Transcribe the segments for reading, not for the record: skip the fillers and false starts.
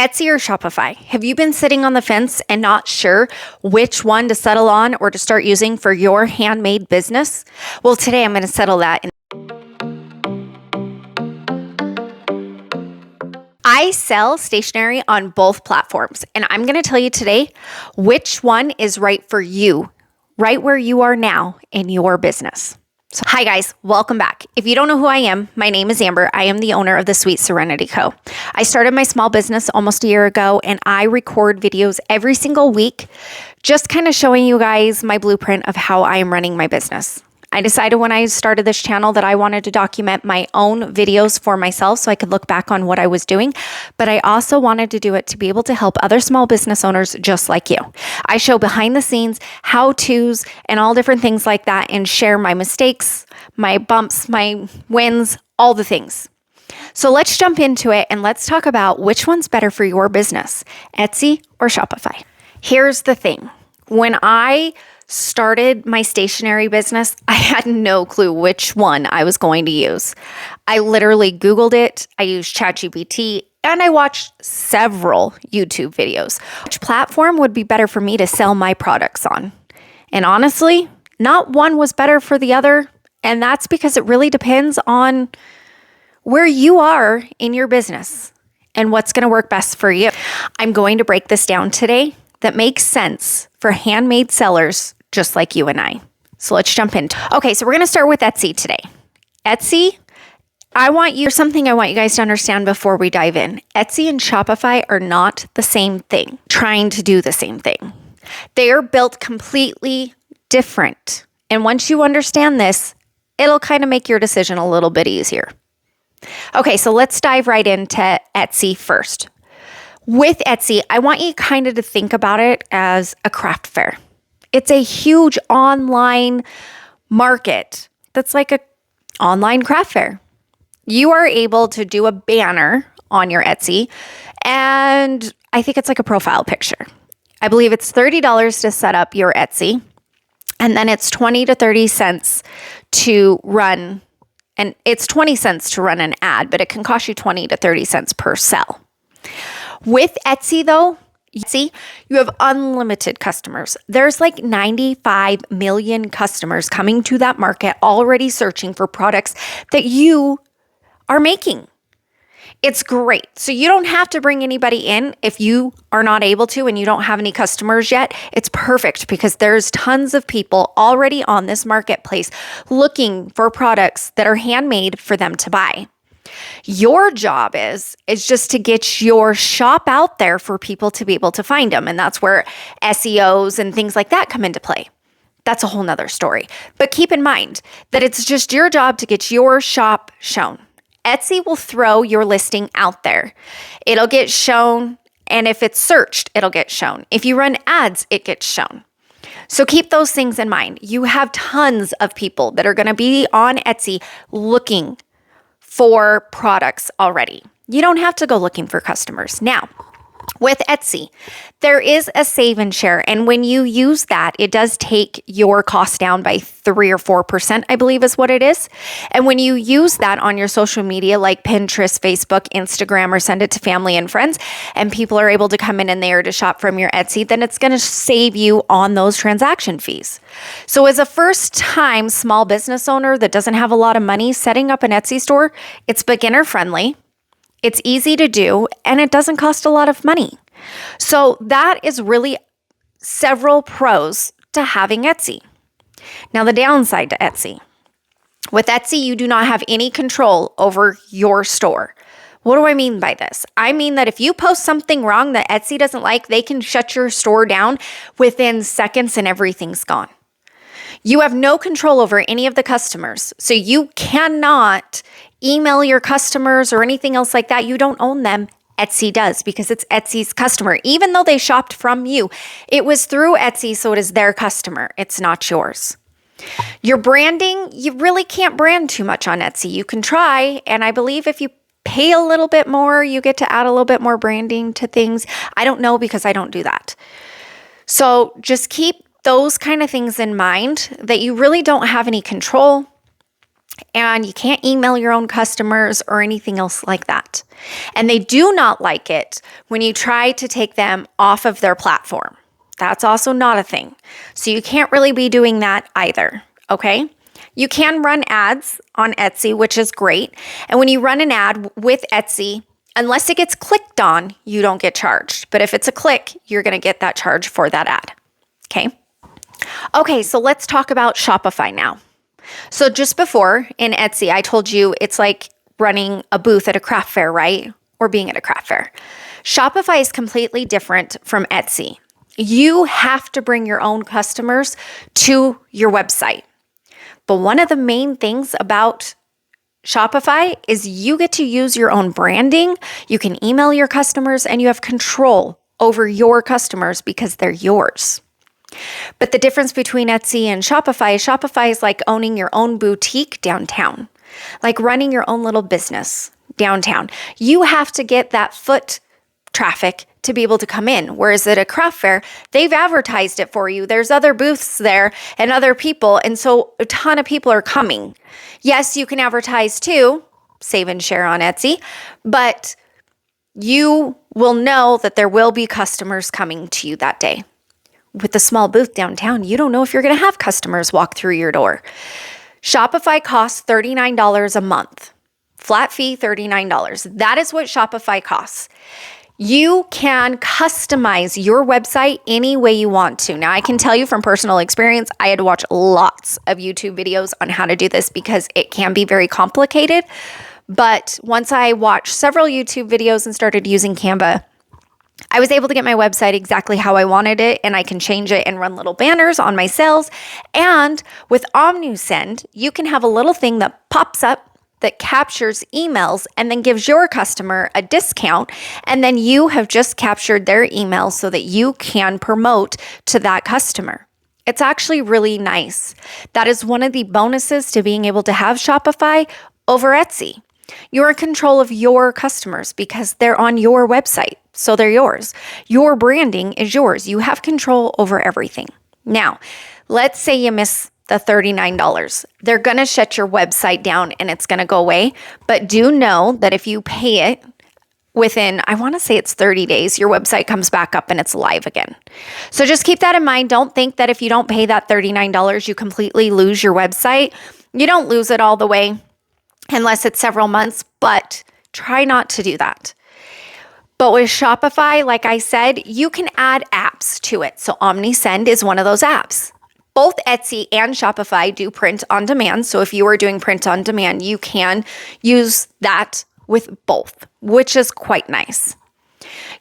Etsy or Shopify? Have you been sitting on the fence and not sure which one to settle on or to start using for your handmade business? Well, today I'm going to settle that. I sell stationery on both platforms, and I'm going to tell you today which one is right for you, right where you are now in your business. So, hi guys, welcome back. If you don't know who I am, my name is Amber. I am the owner of the Sweet Serenity Co. I started my small business almost a year ago, and I record videos every single week, just kind of showing you guys my blueprint of how I am running my business. I decided when I started this channel that I wanted to document my own videos for myself so I could look back on what I was doing, but I also wanted to do it to be able to help other small business owners just like you. I show behind the scenes, how-tos, and all different things like that, and share my mistakes, my bumps, my wins, all the things. So let's jump into it and let's talk about which one's better for your business, Etsy or Shopify. Here's the thing. When I started my stationery business, I had no clue which one I was going to use. I literally Googled it, I used ChatGPT, and I watched several YouTube videos. Which platform would be better for me to sell my products on? And honestly, not one was better for the other, and that's because it really depends on where you are in your business and what's going to work best for you. I'm going to break this down today that makes sense for handmade sellers just like you and I. So let's jump in. Okay, so we're going to start with Etsy today. Etsy, something I want you guys to understand before we dive in. Etsy and Shopify are not the same thing, trying to do the same thing. They are built completely different. And once you understand this, it'll kind of make your decision a little bit easier. Okay, so let's dive right into Etsy first. With Etsy, I want you kind of to think about it as a craft fair. It's a huge online market that's like an online craft fair. You are able to do a banner on your Etsy, and I think it's like a profile picture. I believe it's $30 to set up your Etsy, and then it's 20 to 30 cents to run, and it's 20 cents to run an ad, but it can cost you 20 to 30 cents per sell. With Etsy though, you have unlimited customers. There's like 95 million customers coming to that market already searching for products that you are making. It's great. So you don't have to bring anybody in if you are not able to and you don't have any customers yet. It's perfect because there's tons of people already on this marketplace looking for products that are handmade for them to buy. Your job is just to get your shop out there for people to be able to find them. And that's where SEOs and things like that come into play. That's a whole nother story. But keep in mind that it's just your job to get your shop shown. Etsy will throw your listing out there. It'll get shown. And if it's searched, it'll get shown. If you run ads, it gets shown. So keep those things in mind. You have tons of people that are going to be on Etsy looking for products already. You don't have to go looking for customers. Now, with Etsy, there is a save and share. And when you use that, it does take your cost down by 3 or 4%, I believe is what it is. And when you use that on your social media, like Pinterest, Facebook, Instagram, or send it to family and friends, and people are able to come in and there to shop from your Etsy, then it's going to save you on those transaction fees. So as a first-time small business owner that doesn't have a lot of money, setting up an Etsy store, it's beginner friendly. It's easy to do, and it doesn't cost a lot of money. So that is really several pros to having Etsy. Now, the downside to Etsy. With Etsy, you do not have any control over your store. What do I mean by this? I mean that if you post something wrong that Etsy doesn't like, they can shut your store down within seconds and everything's gone. You have no control over any of the customers. So you cannot email your customers or anything else like that. You don't own them. Etsy does because it's Etsy's customer. Even though they shopped from you, it was through Etsy, so it is their customer. It's not yours. Your branding, you really can't brand too much on Etsy. You can try, and I believe if you pay a little bit more, you get to add a little bit more branding to things. I don't know because I don't do that. So just keep those kind of things in mind that you really don't have any control. and you can't email your own customers or anything else like that. And they do not like it when you try to take them off of their platform. That's also not a thing. So you can't really be doing that either, okay? You can run ads on Etsy, which is great. And when you run an ad with Etsy, unless it gets clicked on, you don't get charged. But if it's a click, you're going to get that charge for that ad, okay? Okay, so let's talk about Shopify now. So just before in Etsy, I told you it's like running a booth at a craft fair, right? Or being at a craft fair. Shopify is completely different from Etsy. You have to bring your own customers to your website. But one of the main things about Shopify is you get to use your own branding. You can email your customers and you have control over your customers because they're yours. But the difference between Etsy and Shopify is like owning your own boutique downtown, like running your own little business downtown. You have to get that foot traffic to be able to come in. Whereas at a craft fair, they've advertised it for you. There's other booths there and other people. And so a ton of people are coming. Yes, you can advertise too, save and share on Etsy, but you will know that there will be customers coming to you that day. With the small booth downtown, you don't know if you're going to have customers walk through your door. Shopify costs $39 a month. Flat fee, $39. That is what Shopify costs. You can customize your website any way you want to. Now, I can tell you from personal experience, I had to watch lots of YouTube videos on how to do this because it can be very complicated. But once I watched several YouTube videos and started using Canva, I was able to get my website exactly how I wanted it, and I can change it and run little banners on my sales. And with OmniSend, you can have a little thing that pops up that captures emails and then gives your customer a discount. And then you have just captured their email so that you can promote to that customer. It's actually really nice. That is one of the bonuses to being able to have Shopify over Etsy. You're in control of your customers because they're on your website, so they're yours. Your branding is yours. You have control over everything. Now, let's say you miss the $39. They're going to shut your website down and it's going to go away. But do know that if you pay it within, I want to say it's 30 days, your website comes back up and it's live again. So just keep that in mind. Don't think that if you don't pay that $39, you completely lose your website. You don't lose it all the way unless it's several months, but try not to do that. But with Shopify, like I said, you can add apps to it. So OmniSend is one of those apps. Both Etsy and Shopify do print on demand. So if you are doing print on demand, you can use that with both, which is quite nice.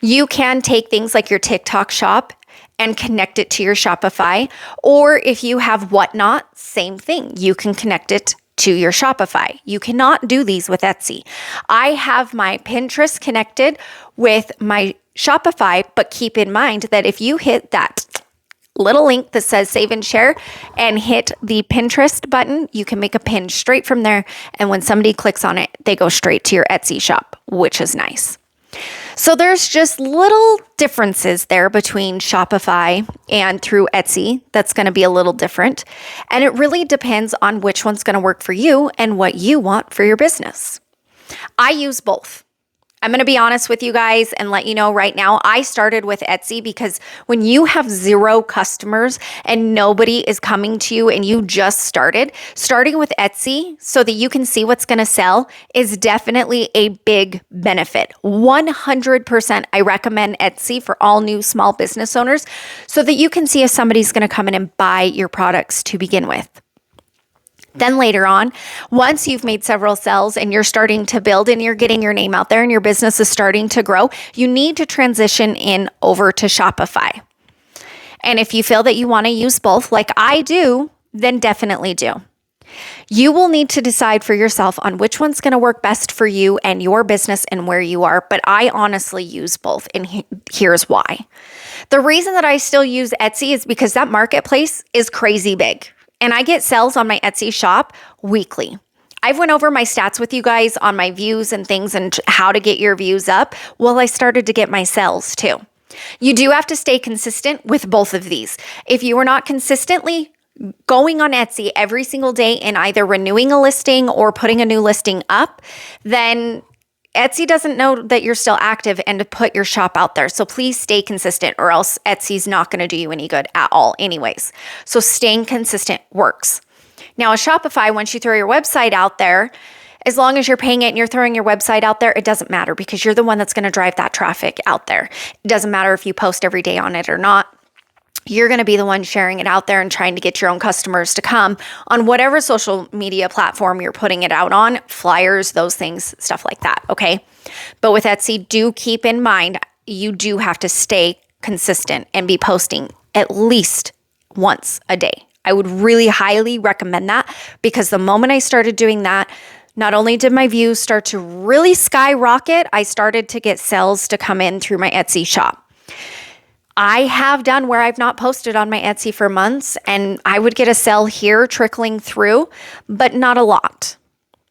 You can take things like your TikTok shop and connect it to your Shopify. Or if you have Whatnot, same thing. You can connect it to your Shopify. You cannot do these with Etsy. I have my Pinterest connected with my Shopify, but keep in mind that if you hit that little link that says save and share and hit the Pinterest button, you can make a pin straight from there. And when somebody clicks on it, they go straight to your Etsy shop, which is nice. So there's just little differences there between Shopify and through Etsy that's going to be a little different. And it really depends on which one's going to work for you and what you want for your business. I use both. I'm going to be honest with you guys and let you know right now, I started with Etsy because when you have 0 customers and nobody is coming to you and you just starting with Etsy so that you can see what's going to sell is definitely a big benefit. 100% I recommend Etsy for all new small business owners so that you can see if somebody's going to come in and buy your products to begin with. Then later on, once you've made several sales and you're starting to build and you're getting your name out there and your business is starting to grow, you need to transition in over to Shopify. And if you feel that you want to use both like I do, then definitely do. You will need to decide for yourself on which one's going to work best for you and your business and where you are. But I honestly use both, and here's why. The reason that I still use Etsy is because that marketplace is crazy big. And I get sales on my Etsy shop weekly. I've went over my stats with you guys on my views and things and how to get your views up. Well, I started to get my sales too. You do have to stay consistent with both of these. If you are not consistently going on Etsy every single day and either renewing a listing or putting a new listing up, then Etsy doesn't know that you're still active and to put your shop out there. So please stay consistent, or else Etsy's not going to do you any good at all anyways. So staying consistent works. Now, a Shopify, once you throw your website out there, as long as you're paying it and you're throwing your website out there, it doesn't matter because you're the one that's going to drive that traffic out there. It doesn't matter if you post every day on it or not. You're going to be the one sharing it out there and trying to get your own customers to come on whatever social media platform you're putting it out on, flyers, those things, stuff like that, okay? But with Etsy, do keep in mind, you do have to stay consistent and be posting at least once a day. I would really highly recommend that, because the moment I started doing that, not only did my views start to really skyrocket, I started to get sales to come in through my Etsy shop. I have done where I've not posted on my Etsy for months, and I would get a sale here trickling through, but not a lot.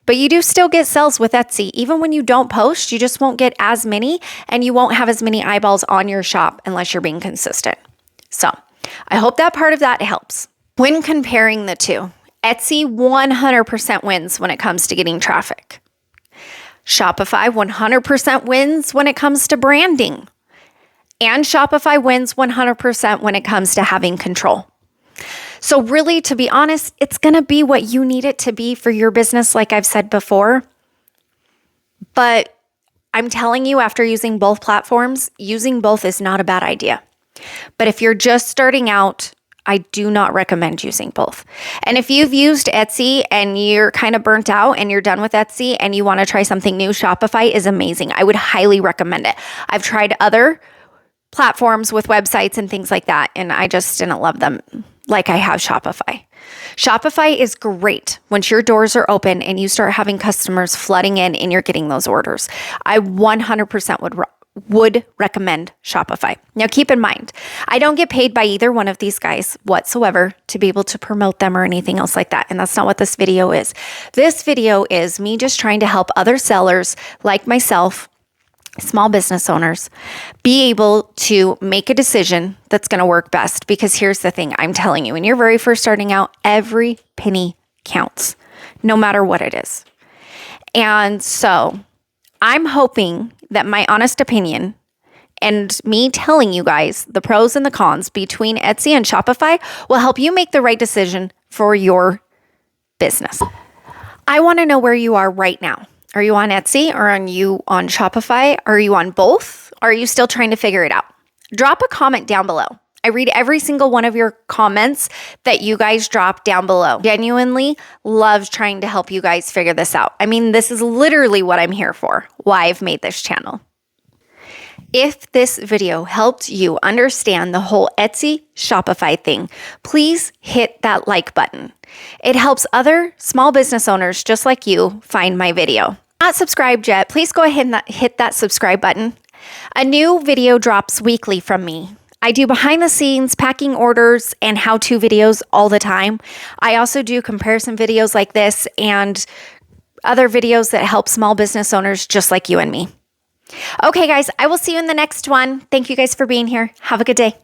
But you do still get sales with Etsy. Even when you don't post, you just won't get as many, and you won't have as many eyeballs on your shop unless you're being consistent. So I hope that part of that helps. When comparing the two, Etsy 100% wins when it comes to getting traffic. Shopify 100% wins when it comes to branding. And Shopify wins 100% when it comes to having control. So really, to be honest, it's going to be what you need it to be for your business, like I've said before. But I'm telling you, after using both platforms, using both is not a bad idea. But if you're just starting out, I do not recommend using both. And if you've used Etsy and you're kind of burnt out and you're done with Etsy and you want to try something new, Shopify is amazing. I would highly recommend it. I've tried other platforms with websites and things like that, and I just didn't love them like I have Shopify. Shopify is great once your doors are open and you start having customers flooding in and you're getting those orders. I 100% would recommend Shopify. Now keep in mind, I don't get paid by either one of these guys whatsoever to be able to promote them or anything else like that, and that's not what this video is. This video is me just trying to help other sellers like myself, small business owners, be able to make a decision that's going to work best. Because here's the thing, I'm telling you, when you're very first starting out, every penny counts, no matter what it is. And so I'm hoping that my honest opinion and me telling you guys the pros and the cons between Etsy and Shopify will help you make the right decision for your business. I want to know where you are right now. Are you on Etsy, or are you on Shopify? Are you on both? Are you still trying to figure it out? Drop a comment down below. I read every single one of your comments that you guys drop down below. Genuinely love trying to help you guys figure this out. I mean, this is literally what I'm here for, why I've made this channel. If this video helped you understand the whole Etsy Shopify thing, please hit that like button. It helps other small business owners just like you find my video. Not subscribed yet, please go ahead and hit that subscribe button. A new video drops weekly from me. I do behind the scenes packing orders and how-to videos all the time. I also do comparison videos like this and other videos that help small business owners just like you and me. Okay, guys, I will see you in the next one. Thank you guys for being here. Have a good day.